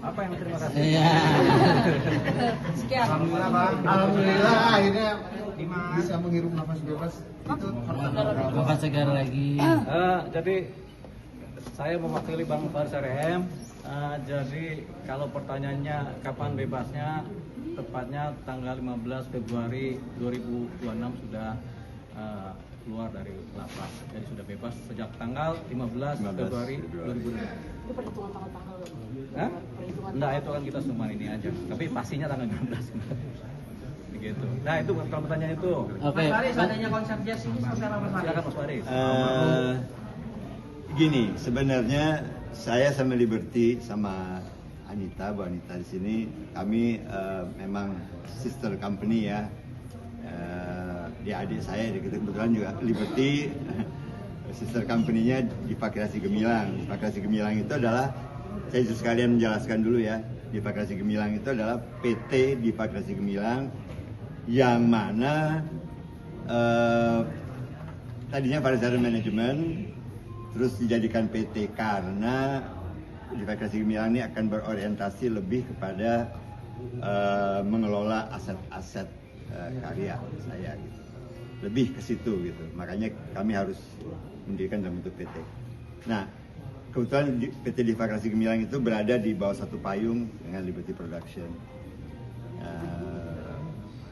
Apa yang terima kasih? Iya. Sekian. Alhamdulillah Bang. Alhamdulillah akhirnya bisa menghirup nafas bebas. Itu Nafas segar lagi. Jadi saya mewakili Bang Faris RM. Jadi kalau pertanyaannya kapan bebasnya, tepatnya tanggal 15 Februari 2026 sudah keluar dari lapas. Jadi sudah bebas sejak tanggal 15 Februari 2026. Itu perhitungan tanggal-tanggal. Hah? Enggak, itu kan kita cuma ini aja. Tapi pastinya tanggal 15. Begitu. Nah, itu kalau pertanyaan itu. Oke. Mas Faris, adanya konsep jazz ini seperti apa Mas Faris? Silakan Mas Faris. Gini, sebenarnya saya sama Liberty sama Anita, Bu Anita di sini, kami memang sister company ya. Dia adik saya, kebetulan juga Liberty sister company-nya Dipa Kreasi Gemilang. Dipa Kreasi Gemilang itu adalah, saya justru sekalian menjelaskan dulu ya, Dipa Kreasi Gemilang itu adalah PT Dipa Kreasi Gemilang yang mana tadinya Faris RM Management terus dijadikan PT karena Dipa Kreasi Gemilang ini akan berorientasi lebih kepada mengelola aset-aset karya saya gitu. Lebih ke situ gitu. Makanya kami harus mendirikan dalam bentuk PT. Nah, kebetulan PT Dipa Kreasi Gemilang itu berada di bawah satu payung dengan Liberty Production.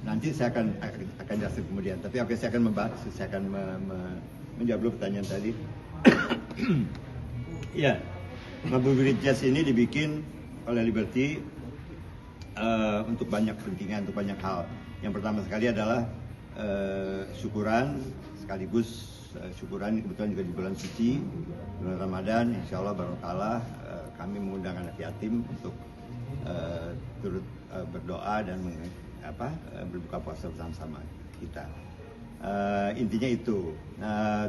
Nanti saya akan jelaskan kemudian. Tapi oke, saya akan membahas, saya akan menjawab dulu pertanyaan tadi. Ya, Ngabuburit Jazz ini dibikin oleh Liberty untuk banyak kepentingan, untuk banyak hal. Yang pertama sekali adalah syukuran, sekaligus syukuran kebetulan juga di bulan suci, bulan Ramadan, insya Allah barokah. Kami mengundang anak yatim untuk turut berdoa dan berbuka puasa bersama-sama kita. Intinya itu.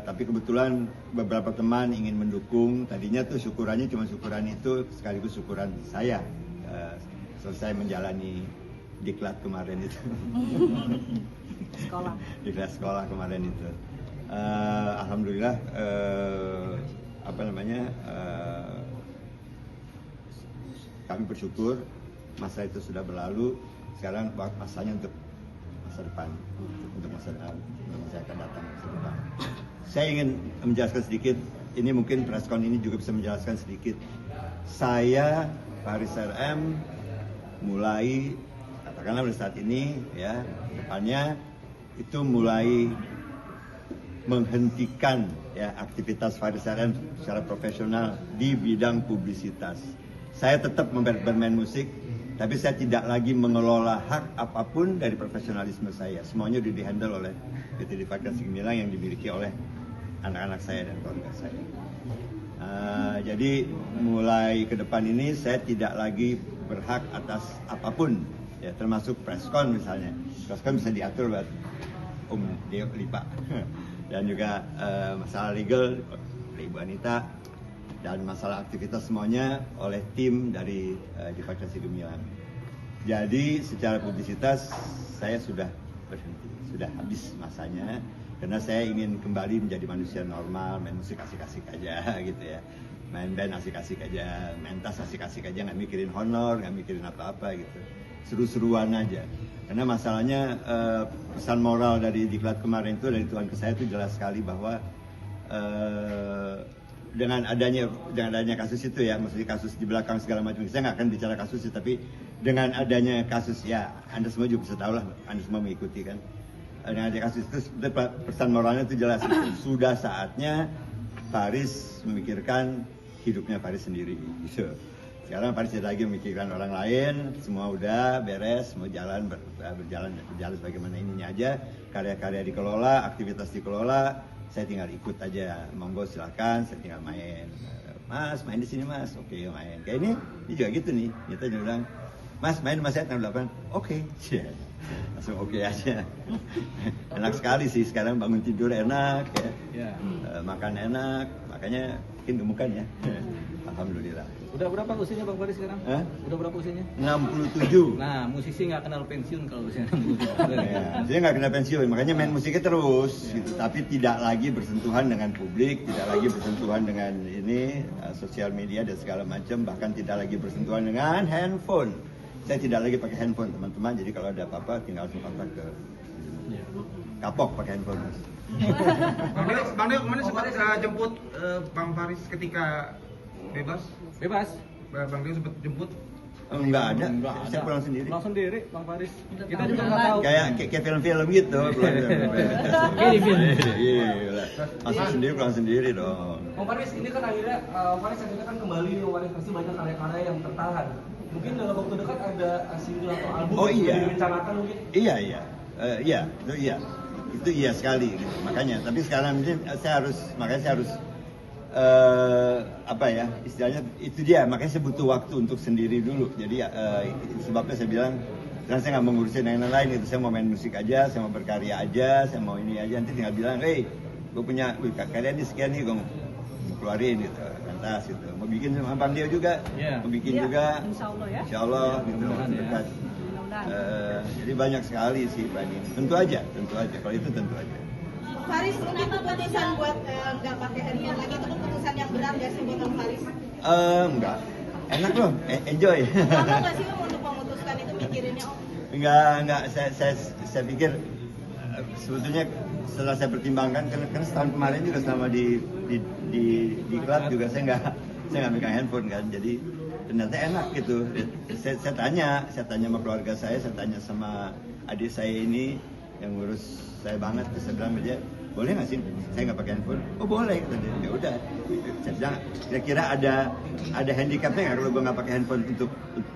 Tapi kebetulan beberapa teman ingin mendukung. Tadinya tuh syukurannya cuma syukuran itu sekaligus syukuran saya selesai menjalani diklat kemarin itu. Sekolah. Diklat sekolah kemarin itu. Alhamdulillah kami bersyukur masa itu sudah berlalu. Sekarang masanya untuk masa depan, untuk masa yang akan datang, masa depan. Saya ingin menjelaskan sedikit, ini mungkin preskon ini juga bisa menjelaskan sedikit. Saya, Faris RM, mulai, katakanlah pada saat ini, ya, depannya itu mulai menghentikan ya aktivitas Faris RM secara profesional di bidang publisitas. Saya tetap bermain musik, tapi saya tidak lagi mengelola hak apapun dari profesionalisme saya. Semuanya sudah dihandle oleh PT Dipa Kreasi Gemilang yang dimiliki oleh anak-anak saya dan keluarga saya. Jadi mulai ke depan ini saya tidak lagi berhak atas apapun, ya termasuk preskon misalnya. Preskon bisa diatur buat Om Deo Lipa dan juga masalah legal oleh Ibu Anita. Dan masalah aktivitas semuanya oleh tim dari Dipa Kreasi Gemilang. Jadi secara publisitas saya sudah berhenti, sudah habis masanya. Karena saya ingin kembali menjadi manusia normal, main musik asik-asik aja gitu ya. Main band asik-asik aja, main tas asik-asik aja, nggak mikirin honor, nggak mikirin apa-apa gitu. Seru-seruan aja. Karena masalahnya pesan moral dari diklat kemarin itu dari Tuhan ke saya itu jelas sekali bahwa dengan adanya kasus itu ya, maksudnya kasus di belakang segala macam, saya nggak akan bicara kasus itu, tapi dengan adanya kasus ya, Anda semua juga bisa tahu lah, Anda semua mengikuti kan, dengan adanya kasus itu pesan moralnya itu jelas, sudah saatnya Faris memikirkan hidupnya Faris sendiri, gitu. Sekarang Faris tidak lagi memikirkan orang lain, semua udah beres, semua berjalan sebagaimana ininya aja, karya-karya dikelola, aktivitas dikelola. Saya tinggal ikut aja, monggo silakan, saya tinggal main. Mas, main di sini mas, oke main. Kayak ini juga gitu nih, kita bilang, mas main mas saya tanggal 8, oke. Langsung oke aja. Enak sekali sih sekarang bangun tidur enak, ya. Makan enak, makanya makin gemukan ya. Alhamdulillah. Udah berapa usianya Bang Faris sekarang? Hah? Udah berapa usianya? 67. Nah, musisi nggak kenal pensiun kalau usianya 67. Ya, dia nggak kena pensiun, makanya main musiknya terus, gitu. Tapi tidak lagi bersentuhan dengan publik, tidak lagi bersentuhan dengan ini sosial media dan segala macam, bahkan tidak lagi bersentuhan dengan handphone. Saya tidak lagi pakai handphone, teman-teman. Jadi kalau ada apa-apa, tinggal langsung kontak ke kapok pakai handphone. Bang Deo kemarin sempat jemput Bang Faris ketika bebas. Bebas. Bang Deo sempat jemput. Enggak ada, Enggak saya ada. pulang sendiri. Pulang sendiri, Bang Faris. Kita juga nggak tahu. Kayak film-film gitu. Kayak di film. Iya, masuk sendiri pulang sendiri dong. Bang Faris, ini kan akhirnya Faris akhirnya kan kembali, Faris pasti banyak karya-karya yang tertahan. Mungkin dalam waktu dekat ada single atau album Oh, iya. yang direncanakan mungkin. Iya, itu iya sekali. Gitu. Makanya, tapi sekarang mungkin saya harus apa ya istilahnya itu dia. Makanya saya butuh waktu untuk sendiri dulu. Jadi itu sebabnya saya bilang, karena saya nggak mau ngurusin yang lain. Itu saya mau main musik aja, saya mau berkarya aja, saya mau ini aja. Nanti tinggal bilang, hey, gue punya karya ini sekian nih, gue mau keluarin gitu. Lantas gitu. Mau bikin sama Bang Deo juga, Iya. mau bikin Iya, juga. insya Allah ya. Insya Allah gitu. Mudah-mudahan ya. Dekat. Mudah-mudahan. Jadi banyak sekali sih Pak ini. Tentu aja. Kalau itu tentu aja. Faris, kenapa keputusan buat nggak pakai handphone lagi? Itu keputusan yang berat nggak sih buat Bang Faris? Enggak. Enak loh, enjoy. Lama nggak sih Om untuk memutuskan itu mikirinnya Om? Enggak. Saya pikir sebetulnya setelah saya pertimbangkan, karena setahun kemarin juga selama di klub juga saya nggak megang handphone kan. Jadi ternyata enak gitu. Saya tanya sama keluarga saya tanya sama adik saya ini yang ngurus saya banget. Terus saya bilang ke dia, boleh nggak sih saya nggak pakai handphone? Oh boleh, kata dia. Ya udah. Saya bilang, kira-kira ada handicapnya nggak kalau gue nggak pakai handphone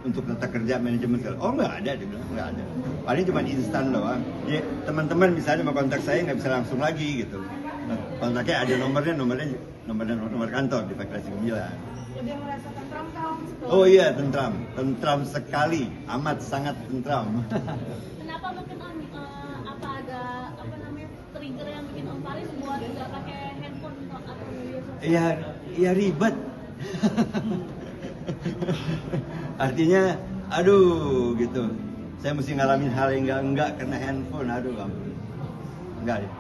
untuk tata kerja manajemen segala? Oh nggak ada, dia bilang nggak ada. Paling cuma instan doang. Ya, teman-teman misalnya mau kontak saya nggak bisa langsung lagi gitu. Nah, kontaknya ada nomor kantor di Fakultas 9. Lebih merasa tentram kah Om? Oh iya, tentram sekali, amat sangat tentram. Kenapa mungkin Om apa namanya trigger yang bikin Om Faris buat nggak pakai handphone atau media sosial? Iya ribet. Artinya, aduh gitu. Saya mesti ngalamin hal yang enggak kena handphone, aduh ampun. Enggak deh.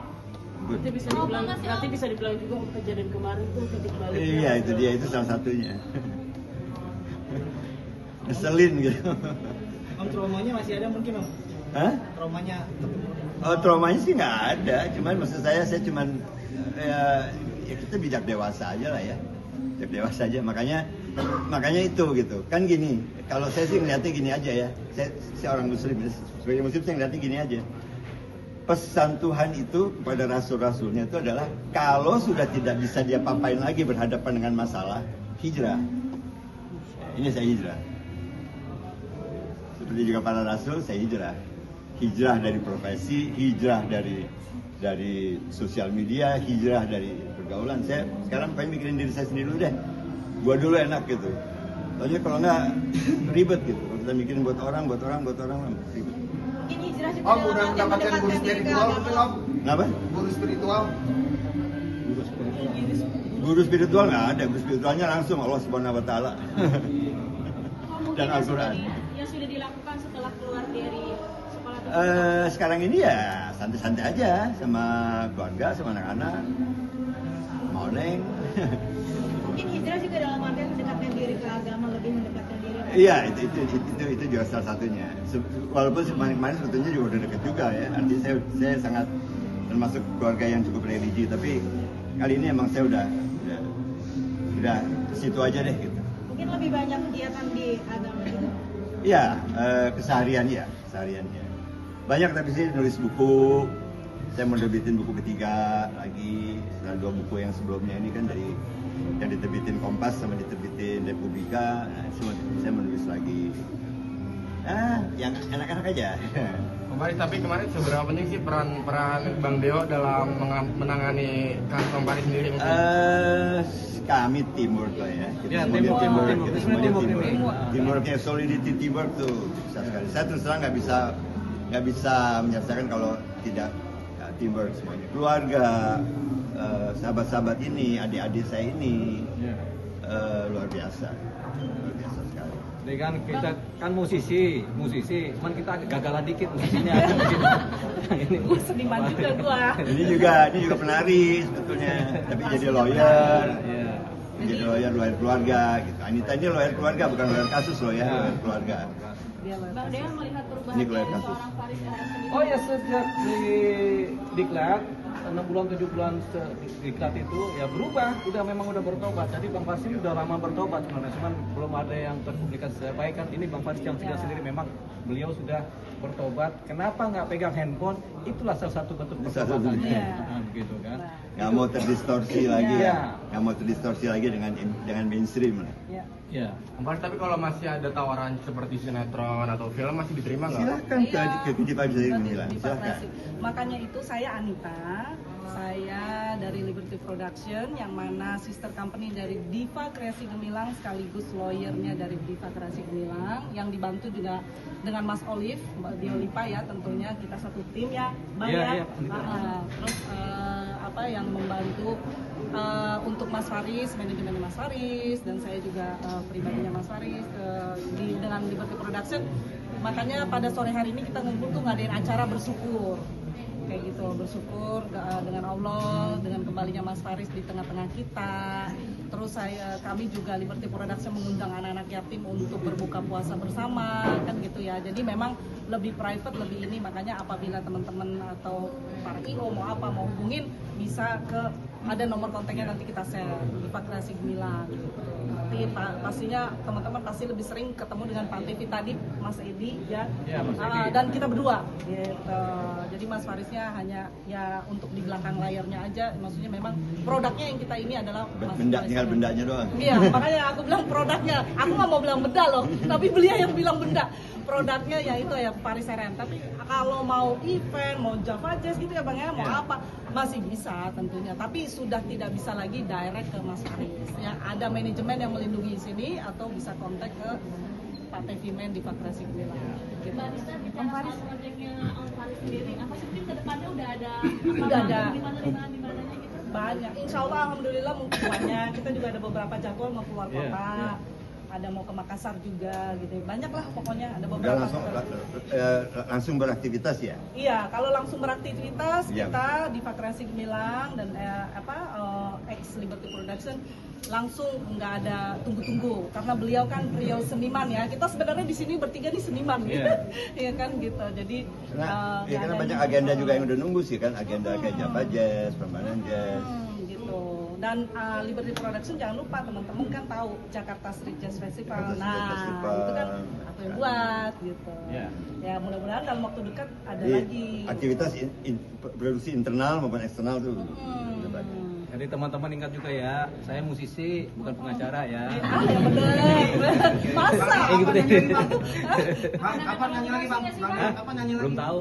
Good. Berarti bisa dibilang juga kejadian kemarin tuh titik balik. Iya itu dia, itu salah satunya. Ngeselin gitu. Om, traumanya masih ada mungkin Om? Hah? Traumanya? Oh traumanya sih nggak ada, cuman maksud saya cuman ya kita bijak dewasa aja lah ya, bijak dewasa aja. Makanya itu gitu kan gini. Kalau saya sih ngeliatnya gini aja ya, saya orang Muslim, sebagai Muslim saya ngeliatnya gini aja. Pesan Tuhan itu kepada rasul-rasulnya itu adalah kalau sudah tidak bisa dia papain lagi berhadapan dengan masalah, hijrah. Ini saya hijrah. Seperti juga para rasul, saya hijrah. Hijrah dari profesi, hijrah dari sosial media, hijrah dari pergaulan. Saya sekarang pengen mikirin diri saya sendiri dulu deh. Gua dulu enak gitu. Soalnya kalau nggak ribet gitu. Kalau kita mikirin buat orang ribet. Mungkin hijrah juga Om dalam udah arti mendapatkan guru mendekatkan diri ke spiritual mungkin agama. Om? Kenapa? Guru spiritual? Guru spiritual nggak ada. Guru spiritualnya langsung Allah Subhanahu Wa Taala dan Al-Quran. Yang sudah dilakukan setelah keluar dari sekolah. Sekarang ini ya santai-santai aja sama keluarga, sama anak-anak. Mau neng. Mungkin hijrah juga dalam arti mendekatkan diri ke agama, lebih mendekatkan diri. Iya, itu juga salah satunya. Walaupun kemarin sebetulnya juga udah deket juga ya. Artinya saya sangat termasuk keluarga yang cukup religi, tapi kali ini emang saya udah situ aja deh gitu. Mungkin lebih banyak kegiatan di agama juga. Iya, kesehariannya. Banyak tapi sih nulis buku. Saya mau terbitin buku ketiga lagi setelah 2 buku yang sebelumnya ini kan dari yang diterbitin Kompas sama diterbitin Republika. Nah, saya menulis lagi. Yang enak-enak aja. Kemarin tapi kemarin seberapa penting sih peran Bang Deo dalam menangani kasus Bang Faris sendiri? Kami teamwork lah ya. Ya, Kita teamwork. kita semuanya Teamwork ini. Teamworknya solidity teamwork tuh besar sekali. Saya terus terang nggak bisa menyelesaikan kalau tidak teamwork semuanya. Keluarga, sahabat-sahabat ini, adik-adik saya ini Ya. luar biasa sekali. Jadi kan kita kan musisi, cuman kita agak gagalan dikit musisinya. Ini Seniman juga gua. Ini juga penari sebetulnya, tapi jadi lawyer. Iya. Jadi lawyer keluarga gitu. Anita ini lawyer keluarga, bukan lawyer kasus loh ya, lawyer keluarga. Bang Deo melihat perubahan Ini dari keluar kasus. seorang Faris RM sendiri. Oh ya, sejak di diklat 6 bulan 7 bulan diklat itu ya berubah, memang udah bertobat. Jadi Bang Faris ini udah lama bertobat sebenarnya, cuman belum ada yang terpublikasi. Saya baik kan ini Bang Faris yang tidak sendiri, memang beliau sudah bertobat. Kenapa nggak pegang handphone? Itulah salah satu bentuk pertobatannya. Iya. Nah, begitu kan. Nggak mau terdistorsi lagi Iya. ya, nggak mau terdistorsi lagi dengan mainstream lah. Ya. Ya. Bang Faris, tapi kalau masih ada tawaran seperti sinetron atau film masih diterima nggak? Silakan ke Diva bisa bilang, Diva silakan. Kreasi. Makanya itu saya Anita, saya dari Liberty Production yang mana sister company dari Diva Kreasi Gemilang sekaligus lawyernya dari Diva Kreasi Gemilang yang dibantu juga dengan Mas Olive, Mbak Diolipa ya tentunya kita satu tim ya, Bang Iya, ya. iya, Terus yang membantu untuk Mas Faris, manajemen Mas Faris dan saya juga pribadinya Mas Faris dengan Liberty Production. Makanya pada sore hari ini kita ngumpul tuh ngadain acara bersyukur kayak gitu, bersyukur dengan Allah, dengan kembalinya Mas Faris di tengah-tengah kita. Terus kami juga Liberty Production mengundang anak-anak yatim untuk berbuka puasa bersama kan gitu ya. Jadi memang lebih private, lebih ini, makanya apabila teman-teman atau para IO mau apa mau hubungin bisa ke ada nomor kontaknya nanti kita share di Pak Kreasi Gemilang gitu. Nanti pastinya teman-teman pasti lebih sering ketemu dengan Pak Tevi tadi, Mas Edi ya, Mas Edi. dan kita berdua gitu. Jadi Mas Farisnya hanya ya untuk di belakang layarnya aja, maksudnya memang produknya yang kita ini adalah Mas Faris. Tinggal bendanya doang. Iya, makanya aku bilang produknya. Aku nggak mau bilang benda loh, tapi beliau yang bilang benda. Produknya ya itu ya Faris RM. Tapi kalau mau event, mau Java Jazz gitu ya Bang ya, mau apa masih bisa tentunya. Tapi sudah tidak bisa lagi direct ke Mas Faris. Ya ada manajemen yang melindungi sini atau bisa kontak ke Pak Tevi Men di Pak Kreasi Gemilang. Gitu. Mbak Rista bicara soal proyeknya Om Faris sendiri, apa sih mungkin ke depannya udah ada di mana gitu? Banyak, insya Allah alhamdulillah mungkin banyak. Kita juga ada beberapa jadwal mau keluar kota, ada mau ke Makassar juga gitu. Banyak lah pokoknya ada Udah beberapa. langsung beraktivitas ya? Iya, kalau langsung beraktivitas Iya. kita di Pak Kreasi Gemilang dan ex Liberty Production langsung nggak ada tunggu-tunggu karena beliau kan beliau seniman ya. Kita sebenarnya di sini bertiga nih seniman gitu. Iya kan gitu. Jadi Karena banyak agenda juga yang udah nunggu sih kan, agenda kayak Java Jazz, Prambanan Jazz. gitu. Dan Liberty Production jangan lupa teman-teman kan tahu Jakarta Street Jazz Festival. Jakarta Street Festival. Itu kan aku yang buat gitu. Ya. Ya mudah-mudahan dalam waktu dekat ada Jadi lagi. aktivitas produksi internal maupun eksternal tuh. udah banyak. Jadi teman-teman ingat juga ya, saya musisi bukan pengacara ya. Ya bener. Masa? Gitu deh. Bang, kapan nyanyi lagi bang? Kapan nyanyi lagi? Belum tahu.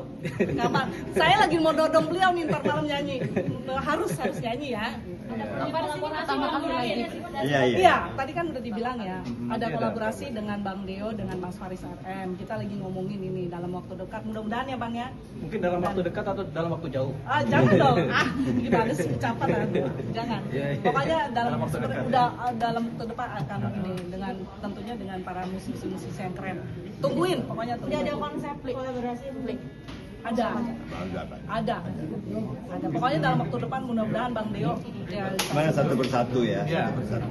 Kapan? Saya lagi mau dodong beliau nih ntar malam nyanyi. Harus nyanyi ya. Ada kolaborasi pertama kali lagi. Iya. Iya, tadi kan udah dibilang ya, ada kolaborasi dengan Bang Deo dengan Mas Faris RM. Kita lagi ngomongin ini dalam waktu dekat. Mudah-mudahan ya Bang ya. Mungkin dalam waktu dekat atau dalam waktu jauh. Jangan dong. Gimana sih ucapan aduh. Jangan. Iya, iya. Pokoknya dalam Dalam waktu sebenarnya dekat. udah dalam waktu depan akan ini dengan tentunya dengan para musisi-musisi yang keren. Tungguin pokoknya Udah ada tungguin. konsep kolaborasi belum? Ada. Pokoknya dalam waktu depan mudah-mudahan Bang Deo ya. Mana satu persatu ya? Iya. Satu persatu.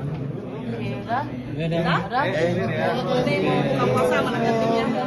Udah? Ini ya. Ini mau buka puasa sama timnya.